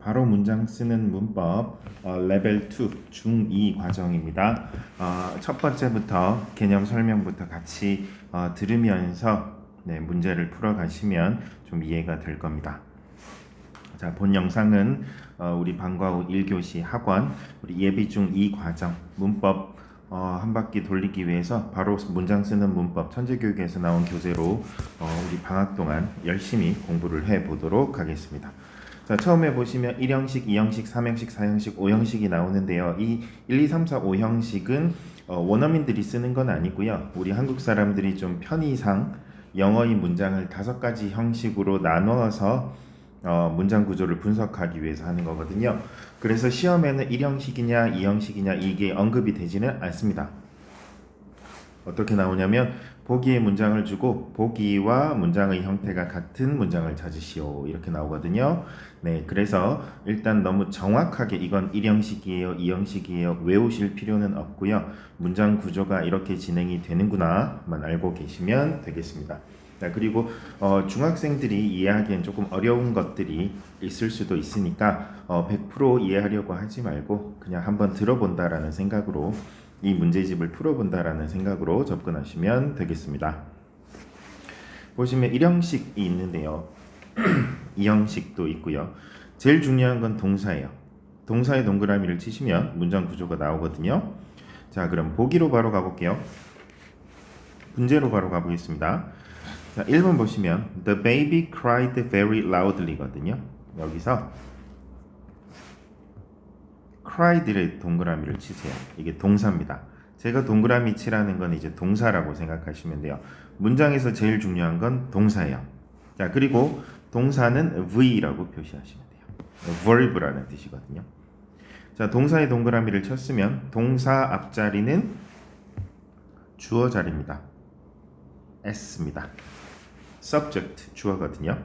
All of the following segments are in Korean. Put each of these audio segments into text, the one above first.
바로 문장 쓰는 문법 레벨 2 중2 과정입니다. 첫 번째부터 개념 설명부터 같이 들으면서 문제를 풀어가시면 좀 이해가 될 겁니다. 자, 본 영상은 우리 방과 후 1교시 학원 우리 예비 중2 과정 문법 한 바퀴 돌리기 위해서 바로 문장 쓰는 문법 천재교육에서 나온 교재로 우리 방학 동안 열심히 공부를 해보도록 하겠습니다. 자, 처음에 보시면 1형식, 2형식, 3형식, 4형식, 5형식이 나오는데요. 이 1, 2, 3, 4, 5형식은 원어민들이 쓰는 건 아니고요. 우리 한국 사람들이 좀 편의상 영어의 문장을 5가지 형식으로 나누어서 문장 구조를 분석하기 위해서 하는 거거든요. 그래서 시험에는 1형식이냐 2형식이냐 이게 언급이 되지는 않습니다. 어떻게 나오냐면 보기의 문장을 주고 보기와 문장의 형태가 같은 문장을 찾으시오 이렇게 나오거든요. 네, 그래서 일단 너무 정확하게 이건 1형식이에요 2형식이에요 외우실 필요는 없고요. 문장 구조가 이렇게 진행이 되는구나만 알고 계시면 되겠습니다. 자, 그리고 중학생들이 이해하기엔 조금 어려운 것들이 있을 수도 있으니까 100% 이해하려고 하지 말고 그냥 한번 들어본다라는 생각으로 이 문제집을 풀어본다라는 생각으로 접근하시면 되겠습니다. 보시면 1형식이 있는데요. 2형식도 있고요. 제일 중요한 건 동사예요. 동사의 동그라미를 치시면 문장 구조가 나오거든요. 자, 그럼 보기로 바로 가볼게요. 문제로 바로 가보겠습니다. 자, 1번 보시면 The baby cried very loudly거든요. 여기서 cried의 동그라미를 치세요. 이게 동사입니다. 제가 동그라미 치라는 건 이제 동사라고 생각하시면 돼요. 문장에서 제일 중요한 건 동사예요. 자, 그리고 동사는 V라고 표시하시면 돼요. verb라는 뜻이거든요. 자, 동사의 동그라미를 쳤으면 동사 앞자리는 주어 자리입니다. S입니다. subject 주어거든요.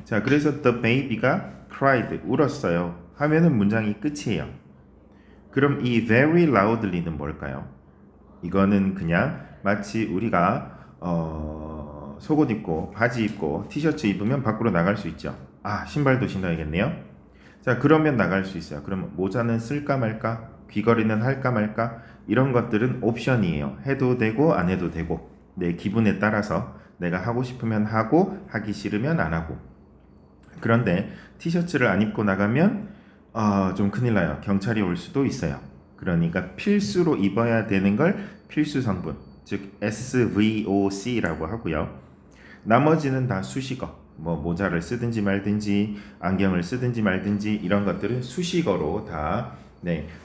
자, 그래서 the baby가 cried 울었어요 하면은 문장이 끝이에요. 그럼 이 very loudly는 뭘까요? 이거는 그냥 마치 우리가 속옷 입고 바지 입고 티셔츠 입으면 밖으로 나갈 수 있죠. 아, 신발도 신어야겠네요. 자, 그러면 나갈 수 있어요. 그럼 모자는 쓸까 말까? 귀걸이는 할까 말까? 이런 것들은 옵션이에요. 해도 되고 안 해도 되고 내 기분에 따라서 내가 하고 싶으면 하고 하기 싫으면 안 하고. 그런데 티셔츠를 안 입고 나가면 좀 큰일 나요. 경찰이 올 수도 있어요. 그러니까 필수로 입어야 되는 걸 필수 성분, 즉 SVOC라고 하고요. 나머지는 다 수식어, 뭐 모자를 쓰든지 말든지 안경을 쓰든지 말든지 이런 것들은 수식어로 다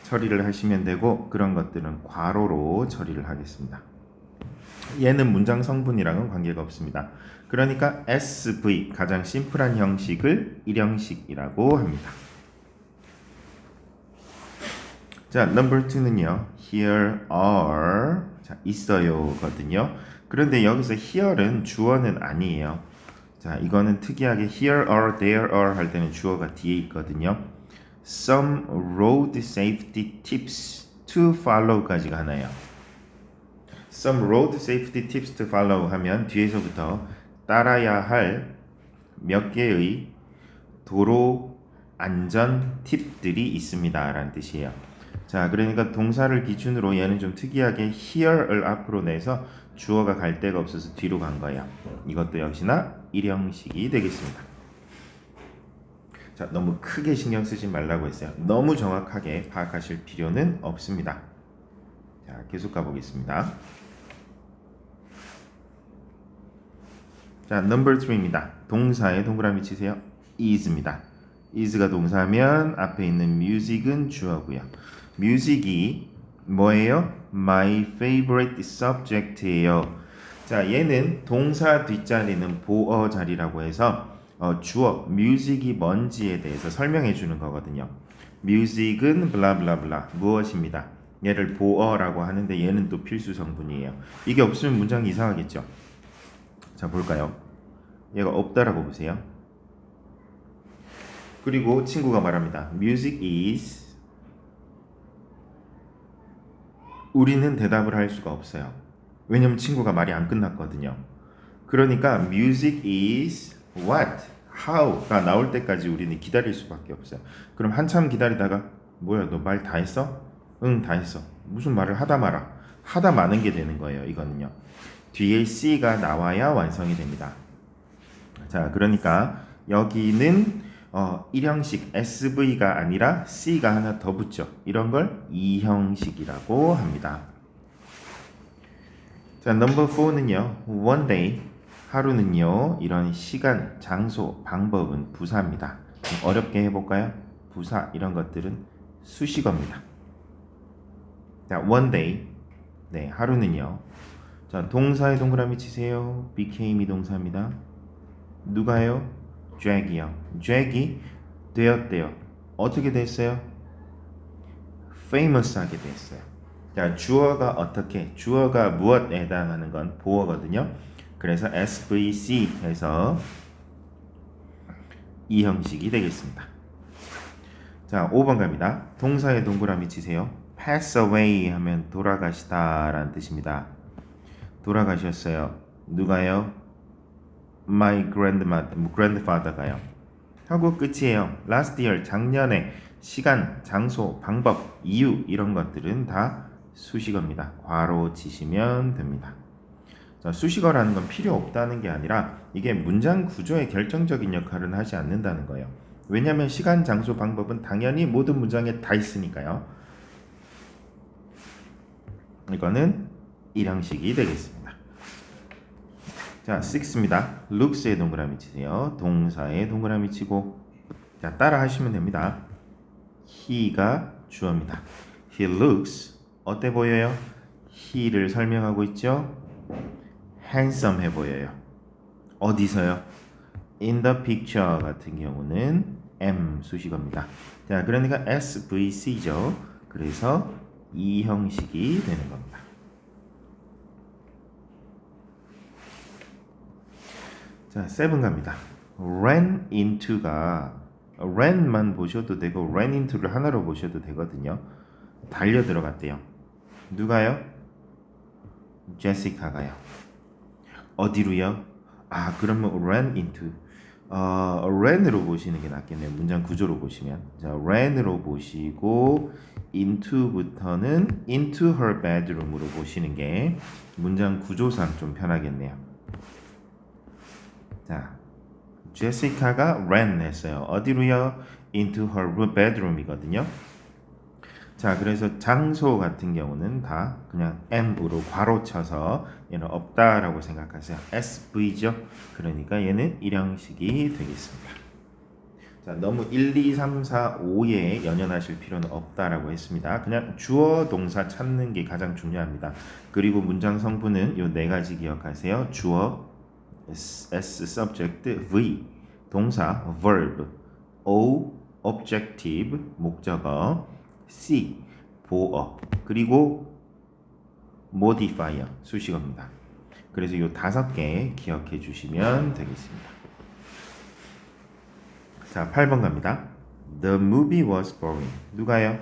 처리를 하시면 되고 그런 것들은 괄호로 처리를 하겠습니다. 얘는 문장 성분이랑은 관계가 없습니다. 그러니까 SV 가장 심플한 형식을 1형식이라고 합니다. 자, number 2는요. Here are 자, 있어요 거든요. 그런데 여기서 here는 주어는 아니에요. 자, 이거는 특이하게 here are, there are 할 때는 주어가 뒤에 있거든요. Some road safety tips to follow까지가 하나요. Some road safety tips to follow 하면 뒤에서부터 따라야 할 몇 개의 도로 안전 팁들이 있습니다 라는 뜻이에요. 자, 그러니까 동사를 기준으로 얘는 좀 특이하게 here를 앞으로 내서 주어가 갈 데가 없어서 뒤로 간 거예요. 이것도 역시나 1형식이 되겠습니다. 자, 너무 크게 신경 쓰지 말라고 했어요. 너무 정확하게 파악하실 필요는 없습니다. 자, 계속 가보겠습니다. 자, number 3입니다. 동사에 동그라미 치세요. is입니다. is가 동사면 앞에 있는 music은 주어고요. music이 뭐예요? My favorite subject예요. 자, 얘는 동사 뒷자리는 보어 자리라고 해서 주어 music이 뭔지에 대해서 설명해 주는 거거든요. music은 블라블라블라 무엇입니다. 얘를 보어라고 하는데 얘는 또 필수 성분이에요. 이게 없으면 문장이 이상하겠죠. 자, 볼까요? 얘가 없다라고 보세요. 그리고 친구가 말합니다. Music is 우리는 대답을 할 수가 없어요. 왜냐면 친구가 말이 안 끝났거든요. 그러니까 music is what how가 나올 때까지 우리는 기다릴 수밖에 없어요. 그럼 한참 기다리다가 뭐야 너 말 다 했어? 응, 다 했어. 무슨 말을 하다 말아. 하다 마는 게 되는 거예요. 이거는요. 뒤에 C가 나와야 완성이 됩니다. 자, 그러니까 여기는 일형식 SV가 아니라 C가 하나 더 붙죠. 이런 걸 이형식이라고 합니다. 자, 넘버 4는요. one day, 하루는요. 이런 시간, 장소, 방법은 부사입니다. 좀 어렵게 해볼까요? 부사 이런 것들은 수식어입니다. 자, one day, 네, 하루는요. 자, 동사의 동그라미 치세요. became이 동사입니다. 누가요? drag이요. drag이 되었대요. 어떻게 됐어요? famous하게 됐어요. 자, 주어가 어떻게? 주어가 무엇에 해당하는 건 보어거든요. 그래서 SVC 해서 이 형식이 되겠습니다. 자, 5번 갑니다. 동사의 동그라미 치세요. pass away 하면 돌아가시다 라는 뜻입니다. 돌아가셨어요. 누가요? My grandfather가요. 하고 끝이에요. last year, 작년에 시간, 장소, 방법, 이유 이런 것들은 다 수식어입니다. 괄호 치시면 됩니다. 자, 수식어라는 건 필요 없다는 게 아니라 이게 문장 구조의 결정적인 역할은 하지 않는다는 거예요. 왜냐하면 시간, 장소, 방법은 당연히 모든 문장에 다 있으니까요. 이거는 일형식이 되겠습니다. 자, 6입니다. looks의 동그라미 치세요. 동사의 동그라미 치고 자, 따라 하시면 됩니다. he가 주어입니다. He looks 어때 보여요? he를 설명하고 있죠? handsome 해 보여요. 어디서요? in the picture 같은 경우는 am 수식어입니다. 자, 그러니까 SVC죠. 그래서 이 형식이 되는 겁니다. 자, 7 갑니다. ran into가 ran만 보셔도 되고 ran into를 하나로 보셔도 되거든요. 달려 들어갔대요. 누가요? 제시카가요. 어디로요? 아, 그러면 ran into ran으로 보시는 게 낫겠네요. 문장 구조로 보시면 자, ran으로 보시고 into부터는 into her bedroom으로 보시는 게 문장 구조상 좀 편하겠네요. 자, 제시카가 ran 했어요. 어디로요? into her bedroom이거든요. 자, 그래서 장소 같은 경우는 다 그냥 am으로 괄호 쳐서 얘는 없다라고 생각하세요. SV죠. 그러니까 얘는 일형식이 되겠습니다. 자, 너무 1, 2, 3, 4, 5에 연연하실 필요는 없다라고 했습니다. 그냥 주어, 동사 찾는 게 가장 중요합니다. 그리고 문장 성분은 요 네 가지 기억하세요. 주어, S, subject, V, 동사, verb, O, objective, 목적어, C, 보어, 그리고 modifier, 수식어입니다. 그래서 이 5개 기억해 주시면 되겠습니다. 자, 8번 갑니다. The movie was boring. 누가요?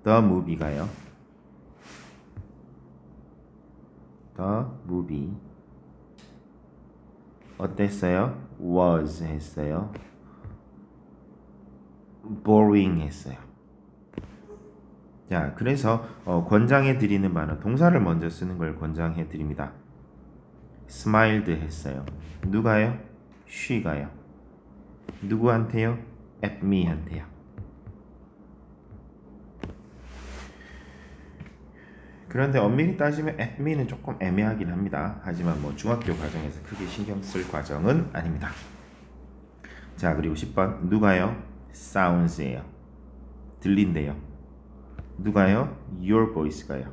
The movie가요. The movie 어땠어요? was 했어요. boring 했어요. 자, 그래서 권장해 드리는 말은 동사를 먼저 쓰는 걸 권장해 드립니다. smiled 했어요. 누가요? she가요. 누구한테요? at me한테요. 그런데 엄밀히 따지면 at me는 조금 애매하긴 합니다. 하지만 뭐 중학교 과정에서 크게 신경 쓸 과정은 아닙니다. 자, 그리고 10번 누가요? sounds예요. 들린대요. 누가요? your voice가요.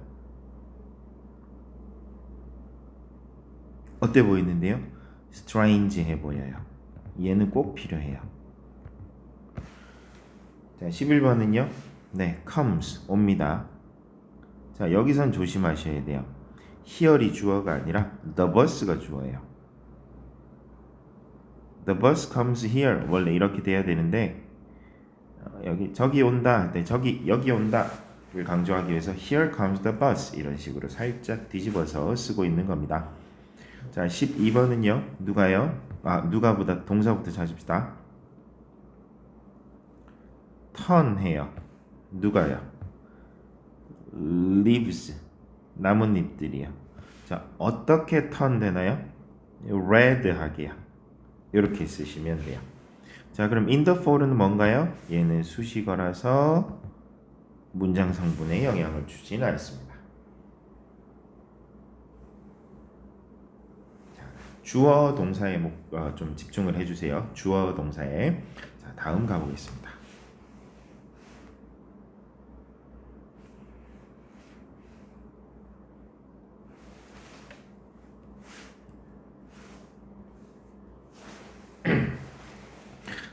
어때 보이는데요? strange 해 보여요. 얘는 꼭 필요해요. 자, 11번은요. 네, comes 옵니다. 자, 여기선 조심하셔야 돼요. here이 주어가 아니라 the bus가 주어예요. The bus comes here 원래 이렇게 돼야 되는데 여기 저기 온다, 네, 저기 여기 온다를 강조하기 위해서 here comes the bus 이런 식으로 살짝 뒤집어서 쓰고 있는 겁니다. 자, 12번은요. 누가요? 누가보다 동사부터 찾읍시다. 턴해요. 누가요? leaves. 나뭇잎들이요. 자, 어떻게 턴 되나요? red 하게요. 이렇게 쓰시면 돼요. 자, 그럼 in the fall은 뭔가요? 얘는 수식어라서 문장 성분에 영향을 주지는 않습니다. 자, 주어 동사에 좀 집중을 해주세요. 주어 동사에. 자, 다음 가보겠습니다.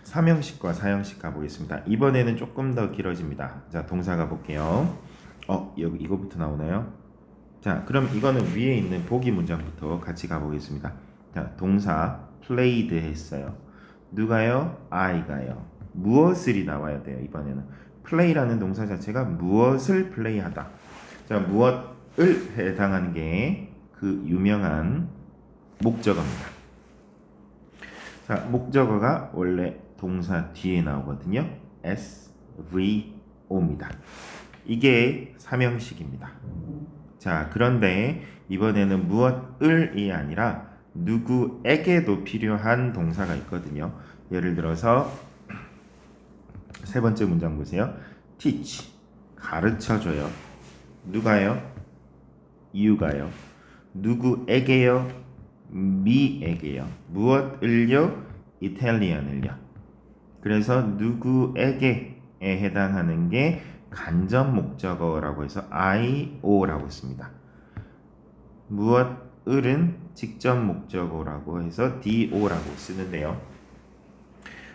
삼형식과 사형식 가보겠습니다. 이번에는 조금 더 길어집니다. 자, 동사 가볼게요. 여기 이거부터 나오나요? 자, 그럼 이거는 위에 있는 보기 문장부터 같이 가보겠습니다. 자, 동사 played 했어요. 누가요? I가요. 무엇을이 나와야 돼요. 이번에는 play라는 동사 자체가 무엇을 플레이하다. 자, 무엇을 해당하는 게 그 유명한 목적어입니다. 자, 목적어가 원래 동사 뒤에 나오거든요. SVO입니다. 이게 삼형식입니다. 자, 그런데 이번에는 무엇을이 아니라 누구에게도 필요한 동사가 있거든요. 예를 들어서 세 번째 문장 보세요. teach, 가르쳐줘요. 누가요? you가요. 누구에게요? me에게요. 무엇을요? 이탈리안을요. 그래서 누구에게에 해당하는 게 간접 목적어라고 해서 IO라고 했습니다. 무엇을은 직접 목적어라고 해서 DO라고 쓰는데요.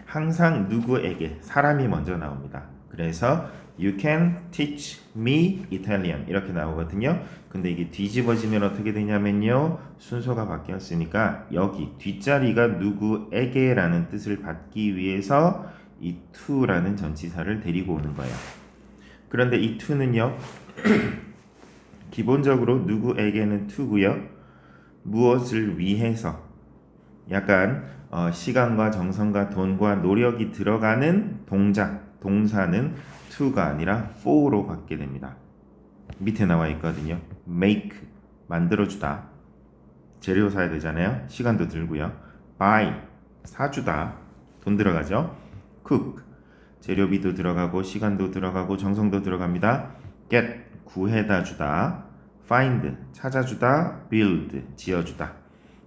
항상 누구에게 사람이 먼저 나옵니다. 그래서 You can teach me Italian 이렇게 나오거든요. 근데 이게 뒤집어지면 어떻게 되냐면요. 순서가 바뀌었으니까 여기 뒷자리가 누구에게라는 뜻을 받기 위해서 이 to라는 전치사를 데리고 오는 거예요. 그런데 이 to는요. 기본적으로 누구에게는 to고요. 무엇을 위해서 약간 시간과 정성과 돈과 노력이 들어가는 동사는 to가 아니라 for로 받게 됩니다. 밑에 나와 있거든요. make, 만들어주다. 재료 사야 되잖아요. 시간도 들고요. buy, 사주다. 돈 들어가죠. cook, 재료비도 들어가고 시간도 들어가고 정성도 들어갑니다. get, 구해다 주다. find, 찾아주다. build, 지어주다.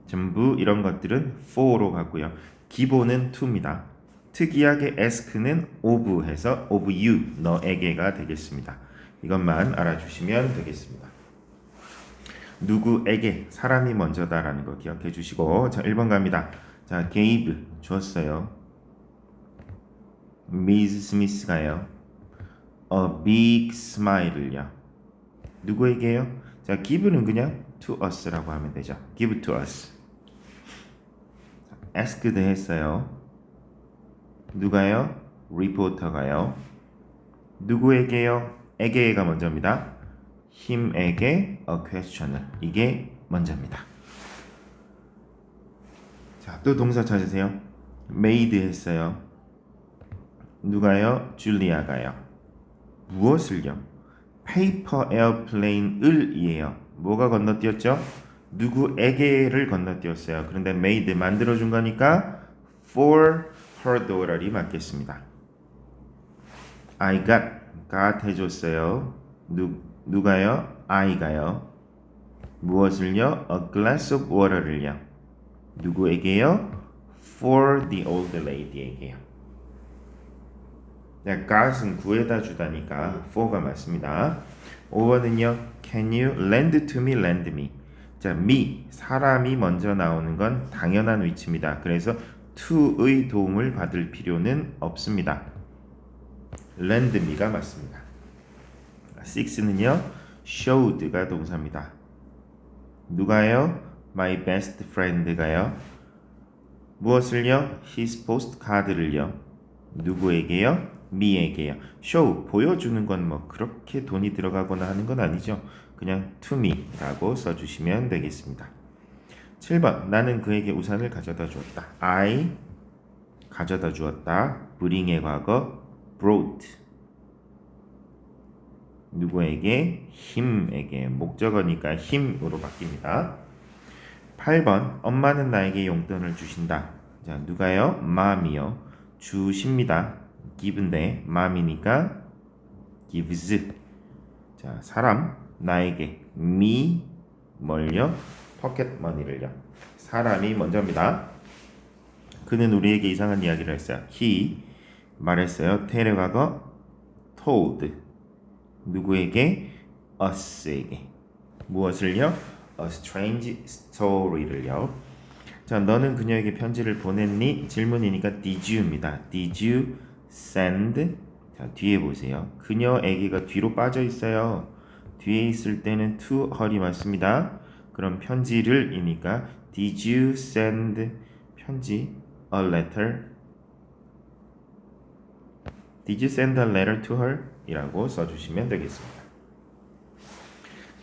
전부 이런 것들은 for로 갔고요. 기본은 to입니다. 특이하게 ask는 of 해서 of you, 너에게가 되겠습니다. 이것만 알아주시면 되겠습니다. 누구에게, 사람이 먼저다라는 거 기억해 주시고, 자, 1번 갑니다. 자, gave, 줬어요. Ms. 스미스가요. A big smile을요. 누구에게요? 자, give는 그냥 to us라고 하면 되죠. give to us. asked 했어요. 누가요? 리포터가요. 누구에게요? 에게가 먼저입니다. him에게 a question을. 이게 먼저입니다. 자, 또 동사 찾으세요. made 했어요. 누가요? 줄리아가요. 무엇을요? paper airplane을 이에요. 뭐가 건너뛰었죠? 누구에게를 건너뛰었어요. 그런데 made 만들어준 거니까 for her daughter이 맞겠습니다. I got 해줬어요. 누가요? I가요. 무엇을요? A glass of water를요. 누구에게요? For the old lady에게요. 네, got은 구해다 주다니까 for가 맞습니다. 5번은요. Can you lend to me, lend me. 자, me, 사람이 먼저 나오는 건 당연한 위치입니다. 그래서 to의 도움을 받을 필요는 없습니다. lend me가 맞습니다. 6는요. showed가 동사입니다. 누가요? My best friend가요. 무엇을요? His postcard를요. 누구에게요? me에게요. show, 보여주는 건 뭐 그렇게 돈이 들어가거나 하는 건 아니죠. 그냥 to me라고 써주시면 되겠습니다. 7번 나는 그에게 우산을 가져다 주었다. I 가져다 주었다. bring의 과거 brought. 누구에게? him에게. 목적어니까 him으로 바뀝니다. 8번 엄마는 나에게 용돈을 주신다. 자, 누가요? mom이요. 주십니다. give인데 mom이니까 gives. 자, 사람 나에게 me 뭘요? pocket money를요. 사람이 먼저입니다. 그는 우리에게 이상한 이야기를 했어요. he 말했어요. tell의 과거 told. 누구에게? us에게. 무엇을요? a strange story를요. 자, 너는 그녀에게 편지를 보냈니? 질문이니까 did you입니다. did you send? 자, 뒤에 보세요. 그녀에게가 뒤로 빠져 있어요. 뒤에 있을 때는 to her이 맞습니다. 그럼 편지를 이니까 did you send 편지 a letter? Did you send a letter to her? 이라고 써주시면 되겠습니다.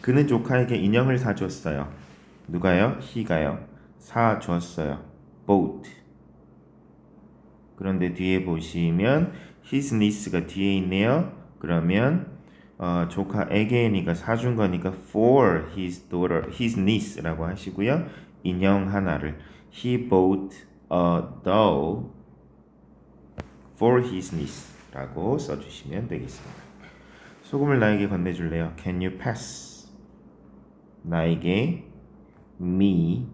그는 조카에게 인형을 사줬어요. 누가요? he가요. 사줬어요. bought. 그런데 뒤에 보시면 his niece가 뒤에 있네요. 그러면 조카에게니까 사준 거니까 for his daughter, his niece라고 하시고요. 인형 하나를 he bought a doll for his niece라고 써주시면 되겠습니다. 소금을 나에게 건네줄래요? Can you pass? 나에게 me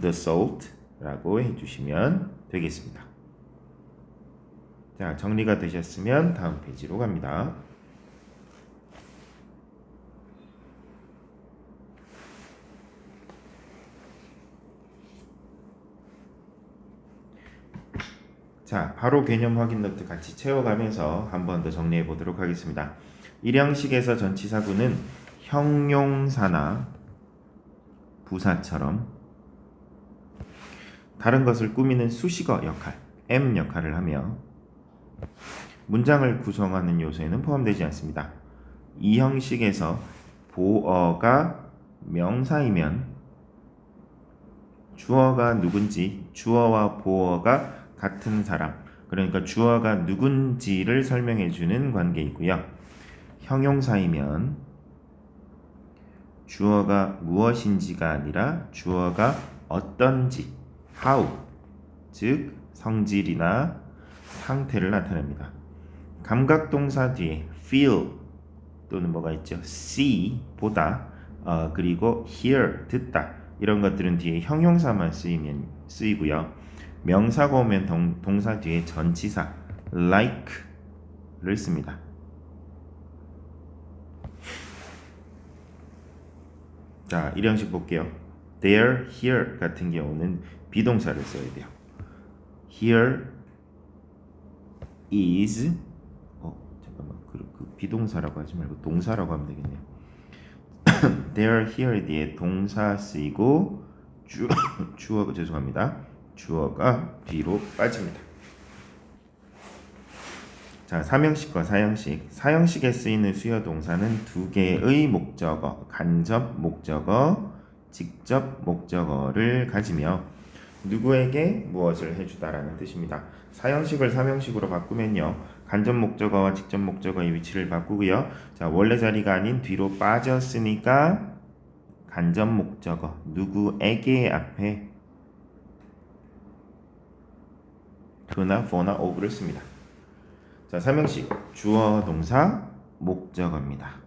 the salt라고 해주시면 되겠습니다. 자, 정리가 되셨으면 다음 페이지로 갑니다. 자, 바로 개념 확인 노트 같이 채워가면서 한 번 더 정리해 보도록 하겠습니다. 일형식에서 전치사구는 형용사나 부사처럼 다른 것을 꾸미는 수식어 역할, M 역할을 하며 문장을 구성하는 요소에는 포함되지 않습니다. 이 형식에서 보어가 명사이면 주어가 누군지, 주어와 보어가 같은 사람, 그러니까 주어가 누군지를 설명해주는 관계이고요. 형용사이면 주어가 무엇인지가 아니라 주어가 어떤지, how, 즉 성질이나 상태를 나타냅니다. 감각동사 뒤에 feel 또는 뭐가 있죠? see, 보다, 그리고 hear, 듣다 이런 것들은 뒤에 형용사만 쓰이고요. 명사가 오면 동사 뒤에 전치사 like를 씁니다. 자, 일형식 볼게요. there, here 같은 경우는 비동사를 써야 돼요. here is 잠깐만 그 비동사라고 하지 말고 동사라고 하면 되겠네요. there, here 뒤에 동사 쓰이고 주어가 죄송합니다. 주어가 뒤로 빠집니다. 자, 삼형식과 사형식. 사형식에 쓰이는 수요 동사는 두 개의 목적어, 간접 목적어, 직접 목적어를 가지며 누구에게 무엇을 해주다라는 뜻입니다. 사형식을 삼형식으로 바꾸면요, 간접 목적어와 직접 목적어의 위치를 바꾸고요. 자, 원래 자리가 아닌 뒤로 빠졌으니까 간접 목적어 누구에게 앞에 to나 for나 of를 씁니다. 자, 삼형식 주어 동사 목적어입니다.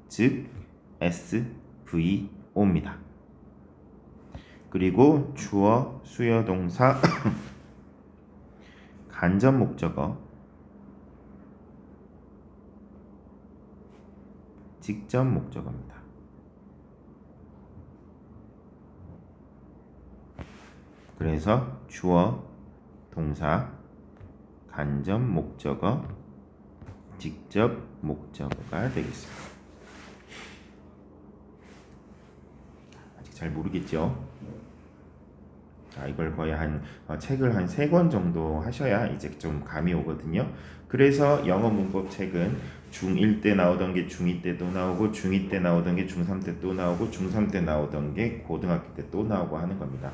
즉 SVO입니다. 그리고 주어 수요 동사 간접 목적어 직접 목적어입니다. 그래서 주어 동사 간접 목적어 직접 목적어가 되겠습니다. 아직 잘 모르겠죠? 자, 이걸 거의 책을 한 3권 정도 하셔야 이제 좀 감이 오거든요. 그래서 영어 문법 책은 중1 때 나오던 게 중2 때 또 나오고 중2 때 나오던 게 중3 때 또 나오고 중3 때 나오던 게 고등학교 때 또 나오고 하는 겁니다.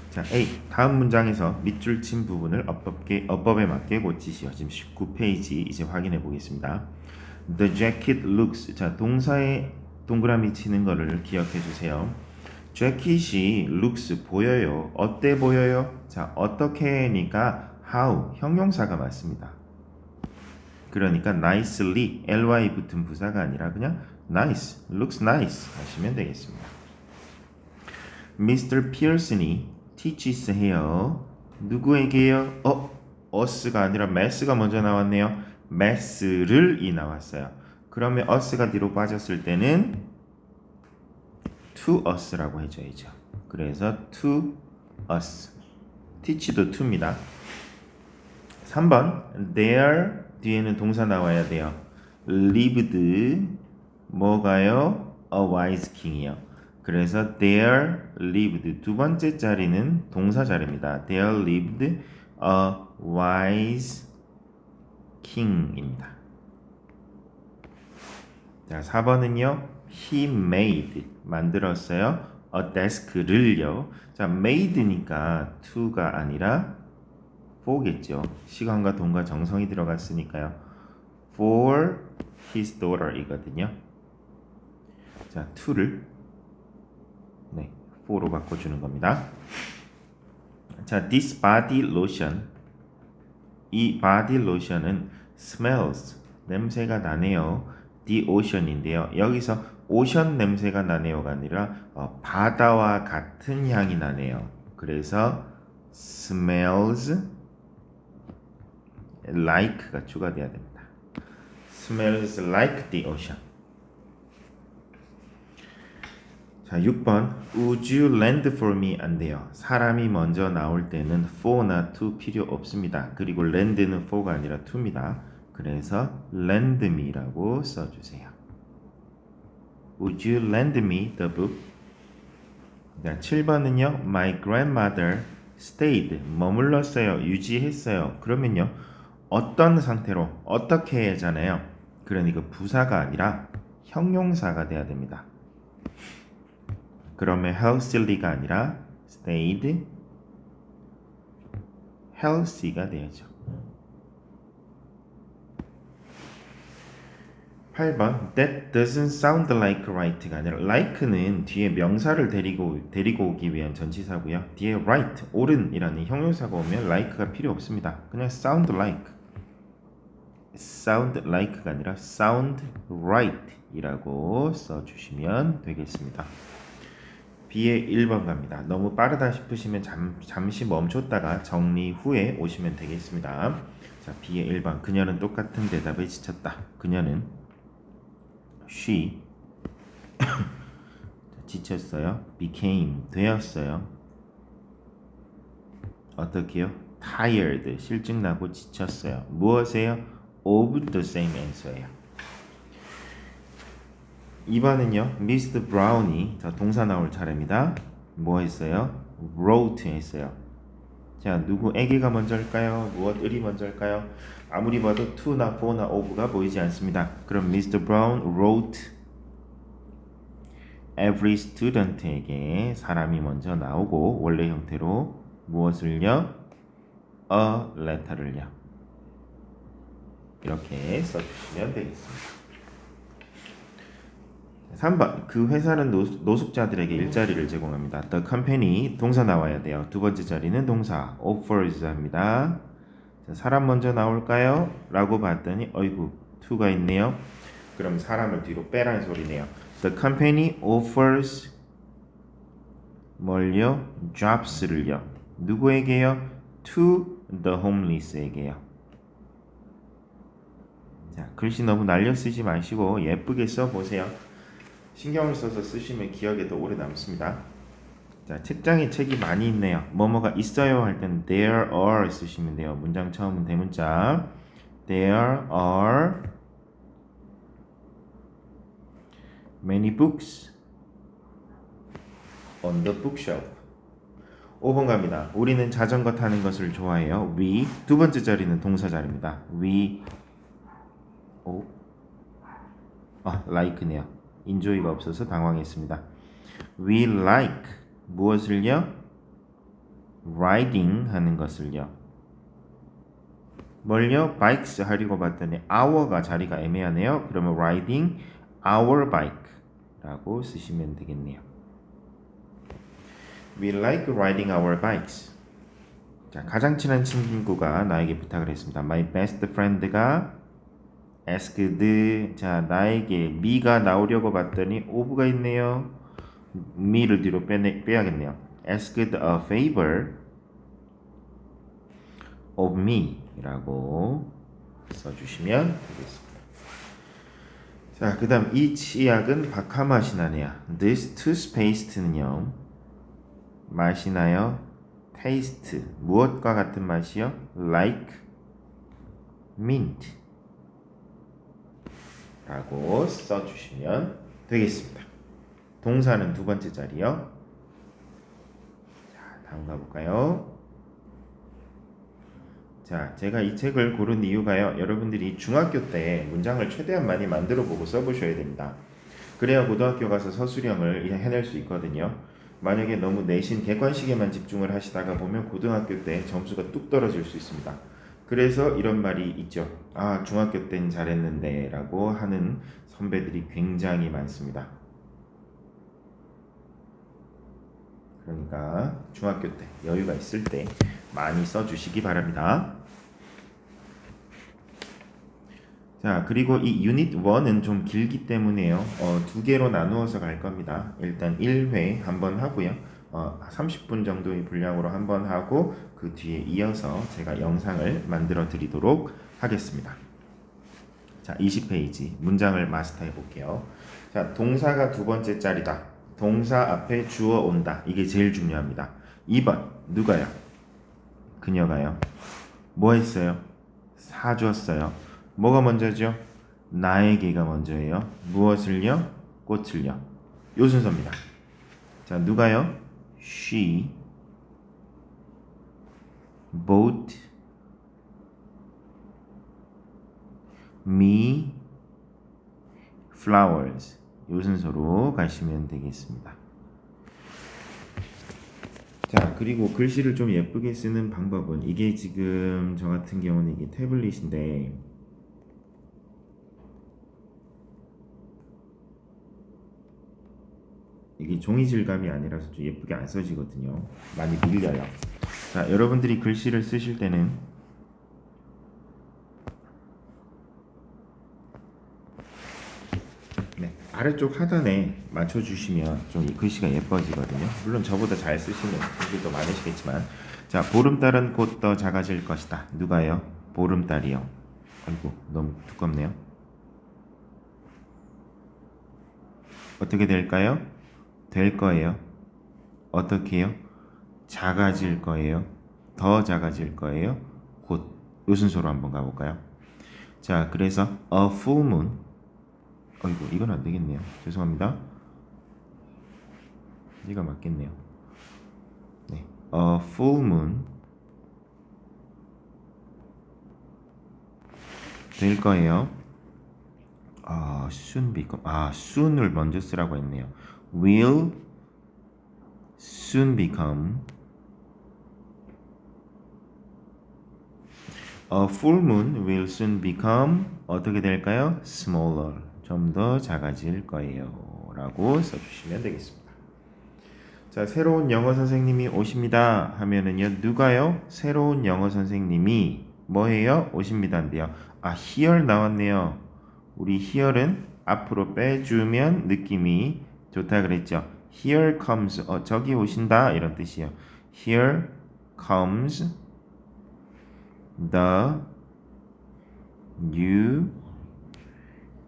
자, A. 다음 문장에서 밑줄 친 부분을 어법에 맞게 고치시오. 지금 19페이지 이제 확인해 보겠습니다. The jacket looks. 자, 동사에 동그라미 치는 거를 기억해 주세요. 재킷이 looks 보여요. 어때 보여요? 자, 어떻게니까 how 형용사가 맞습니다. 그러니까 nicely ly 붙은 부사가 아니라 그냥 nice, looks nice 하시면 되겠습니다. Mr. Pearson이 teaches 해요. 누구에게요? us가 아니라 mass가 먼저 나왔네요. mass를 이 나왔어요. 그러면 us가 뒤로 빠졌을 때는 to us라고 해줘야죠. 그래서 to us. teach도 to입니다. 3번 there 뒤에는 동사 나와야 돼요. lived 뭐가요? a wise king이요. 그래서 there lived 두 번째 자리는 동사 자리입니다. There lived a wise king입니다. 자, 4번은요. He made 만들었어요. a desk를요. 자, made니까 to가 아니라 for겠죠. 시간과 돈과 정성이 들어갔으니까요. For his daughter이거든요. 자, to를 for로 바꿔주는 겁니다. 자, this body lotion 이 body lotion은 smells 냄새가 나네요. the ocean인데요. 여기서 오션 냄새가 나네요가 아니라 바다와 같은 향이 나네요. 그래서 smells like가 추가돼야 됩니다. smells like the ocean. 자, 6번 Would you lend for me? 안 돼요. 사람이 먼저 나올 때는 for나 to 필요 없습니다. 그리고 lend는 for가 아니라 to입니다. 그래서 lend me라고 써주세요. Would you lend me the book? 자, 7번은요. My grandmother stayed. 머물렀어요. 유지했어요. 그러면요. 어떤 상태로 어떻게 하잖아요. 그러니까 부사가 아니라 형용사가 돼야 됩니다. 그러면 healthy가 아니라 stayed healthy가 되죠. 8번 That doesn't sound like right가 아니라 like는 뒤에 명사를 데리고 오기 위한 전치사고요. 뒤에 right, 옳은이라는 형용사가 오면 like가 필요 없습니다. 그냥 sound like가 아니라 sound right이라고 써주시면 되겠습니다. B의 1번 갑니다. 너무 빠르다 싶으시면 잠시 멈췄다가 정리 후에 오시면 되겠습니다. 자, B의 1번. 그녀는 똑같은 대답에 지쳤다. 그녀는 she 지쳤어요. became 되었어요. 어떻게요? tired 실증나고 지쳤어요. 무엇이에요? of the same answer예요. 2번은요. Mr. Brown이 자, 동사 나올 차례입니다. 뭐 했어요? wrote 했어요. 자, 누구에게가 먼저일까요? 무엇을이 먼저일까요? 아무리 봐도 to나 for나 of가 보이지 않습니다. 그럼 Mr. Brown wrote every student에게 사람이 먼저 나오고 원래 형태로 무엇을요? a letter를요. 이렇게 써주시면 되겠습니다. 3번 그 회사는 노숙자들에게 일자리를 제공합니다. The company 동사 나와야 돼요. 두 번째 자리는 동사 offers 합니다. 자, 사람 먼저 나올까요? 라고 봤더니 어이구 to가 있네요. 그럼 사람을 뒤로 빼라는 소리네요. The company offers 뭘요? jobs를요. 누구에게요? To the homeless에게요. 자, 글씨 너무 날려 쓰지 마시고 예쁘게 써보세요. 신경을 써서 쓰시면 기억에 더 오래 남습니다. 자, 책장에 책이 많이 있네요. 뭐뭐가 있어요 할 때는 there are 쓰시면 돼요. 문장 처음은 대문자. There are Many books on the bookshelf. 5번 갑니다. 우리는 자전거 타는 것을 좋아해요. We. 두 번째 자리는 동사 자리입니다. We. like네요. enjoy가 없어서 당황했습니다. We like 무엇을요? riding 하는 것을요. 뭘요? bikes 하려고 봤더니 our가 자리가 애매하네요. 그러면 riding our bike 라고 쓰시면 되겠네요. We like riding our bikes. 자, 가장 친한 친구가 나에게 부탁을 했습니다. My best friend가 asked. 자, 나에게 me가 나오려고 봤더니 of가 있네요. me를 뒤로 빼야겠네요. asked a favor of me 라고 써주시면 되겠습니다. 자, 그 다음 이 치약은 박하 맛이 나네요. This toothpaste는요, 맛이 나요. taste 무엇과 같은 맛이요? like mint 라고 써주시면 되겠습니다. 동사는 두 번째 자리요. 자, 다음 가볼까요? 자, 제가 이 책을 고른 이유가요, 여러분들이 중학교 때 문장을 최대한 많이 만들어 보고 써보셔야 됩니다. 그래야 고등학교 가서 서술형을 해낼 수 있거든요. 만약에 너무 내신 객관식에만 집중을 하시다가 보면 고등학교 때 점수가 뚝 떨어질 수 있습니다. 그래서 이런 말이 있죠. 아, 중학교 땐 잘했는데 라고 하는 선배들이 굉장히 많습니다. 그러니까 중학교 때 여유가 있을 때 많이 써주시기 바랍니다. 자, 그리고 이 유닛 1은 좀 길기 때문에요. 두 개로 나누어서 갈 겁니다. 일단 1회 한번 하고요. 30분 정도의 분량으로 한번 하고 그 뒤에 이어서 제가 영상을 만들어 드리도록 하겠습니다. 자, 20페이지 문장을 마스터해 볼게요. 자, 동사가 두 번째 자리다. 동사 앞에 주어 온다. 이게 제일 중요합니다. 2번 누가요? 그녀가요. 뭐 했어요? 사줬어요. 뭐가 먼저죠? 나에게가 먼저예요. 무엇을요? 꽃을요. 요 순서입니다. 자, 누가요? She bought me flowers. 요 순서로 가시면 되겠습니다. 자, 그리고 글씨를 좀 예쁘게 쓰는 방법은, 이게 지금 저 같은 경우는 이게 태블릿인데 이게 종이 질감이 아니라서 좀 예쁘게 안 써지거든요. 많이 밀려요. 자, 여러분들이 글씨를 쓰실 때는 아래쪽 하단에 맞춰주시면 좀 글씨가 예뻐지거든요. 물론 저보다 잘 쓰시는 분들도 많으시겠지만, 자, 보름달은 곧 더 작아질 것이다. 누가요? 보름달이요. 아이고, 너무 두껍네요. 어떻게 될까요? 될 거예요. 어떻게 해요? 작아질 거예요. 더 작아질 거예요. 곧. 요 순서로 한번 가볼까요? 자, 그래서 a full moon. 어이구, 이건 안 되겠네요. 죄송합니다. 이가 맞겠네요. 네, a full moon 될 거예요. soon become. soon을 먼저 쓰라고 했네요. will soon become. A full moon will soon become. 어떻게 될까요? Smaller. 좀 더 작아질 거예요. 라고 써주시면 되겠습니다. 자, 새로운 영어 선생님이 오십니다 하면은요, 누가요? 새로운 영어 선생님이 뭐예요? 오십니다인데요. here 나왔네요. 우리 here는 앞으로 빼주면 느낌이 좋다 그랬죠. Here comes. 저기 오신다 이런 뜻이에요. Here comes the new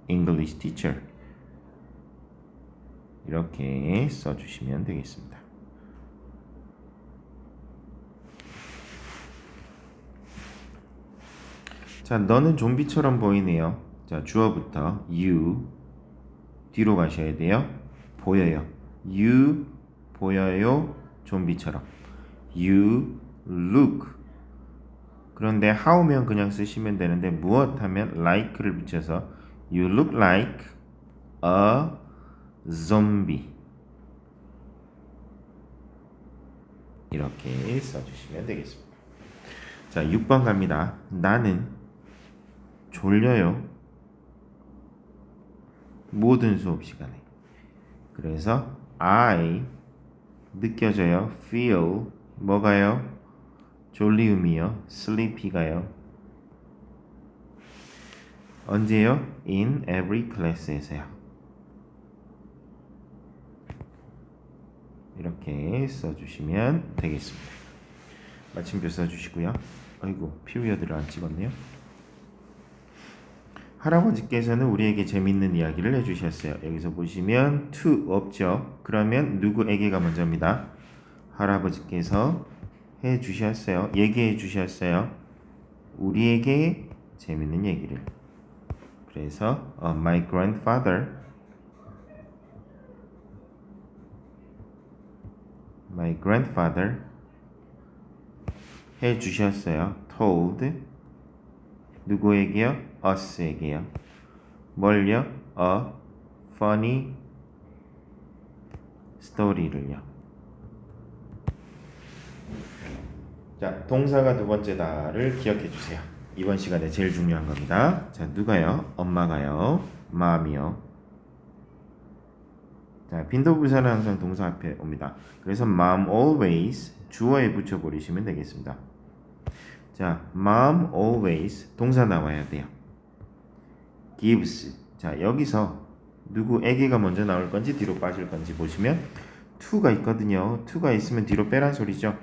English teacher. 이렇게 써주시면 되겠습니다. 자, 너는 좀비처럼 보이네요. 자, 주어부터 you. 뒤로 가셔야 돼요. 보여요. You 보여요. 좀비처럼. You look. 그런데 how면 그냥 쓰시면 되는데 무엇 하면 like를 붙여서 You look like a zombie. 이렇게 써주시면 되겠습니다. 자, 6번 갑니다. 나는 졸려요. 모든 수업 시간에. 그래서 I 느껴져요. feel 뭐가요? 졸리움이요. sleepy가요. 언제요? in every class에서요. 이렇게 써주시면 되겠습니다. 마침표 써주시고요. 아이고 피리어드를 안 찍었네요. 할아버지께서는 우리에게 재밌는 이야기를 해주셨어요. 여기서 보시면 to 없죠. 그러면 누구에게가 먼저입니다. 할아버지께서 해주셨어요. 얘기해 주셨어요. 우리에게 재밌는 얘기를. 그래서 my grandfather 해주셨어요. told 누구에게요? us에게요. 뭘요? a funny story를요. 자, 동사가 두 번째다를 기억해 주세요. 이번 시간에 제일 중요한 겁니다. 자, 누가요? 엄마가요. mom이요. 자, 빈도부사는 항상 동사 앞에 옵니다. 그래서 mom always 주어에 붙여버리시면 되겠습니다. 자, mom always 동사 나와야 돼요. gives. 자, 여기서 누구에게가 먼저 나올 건지 뒤로 빠질 건지 보시면 to가 있거든요. to가 있으면 뒤로 빼란 소리죠.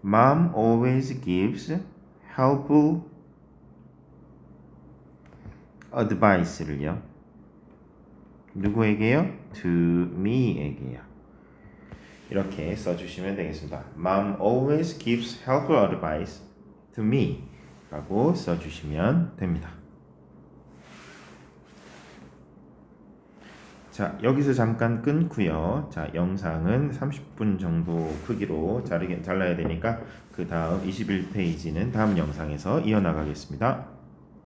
Mom always gives helpful advice를요. 누구에게요? To me에게요. 이렇게 써주시면 되겠습니다. Mom always gives helpful advice to me 라고 써주시면 됩니다. 자, 여기서 잠깐 끊고요. 자, 영상은 30분 정도 크기로 잘라야 되니까 그 다음 21페이지는 다음 영상에서 이어나가겠습니다.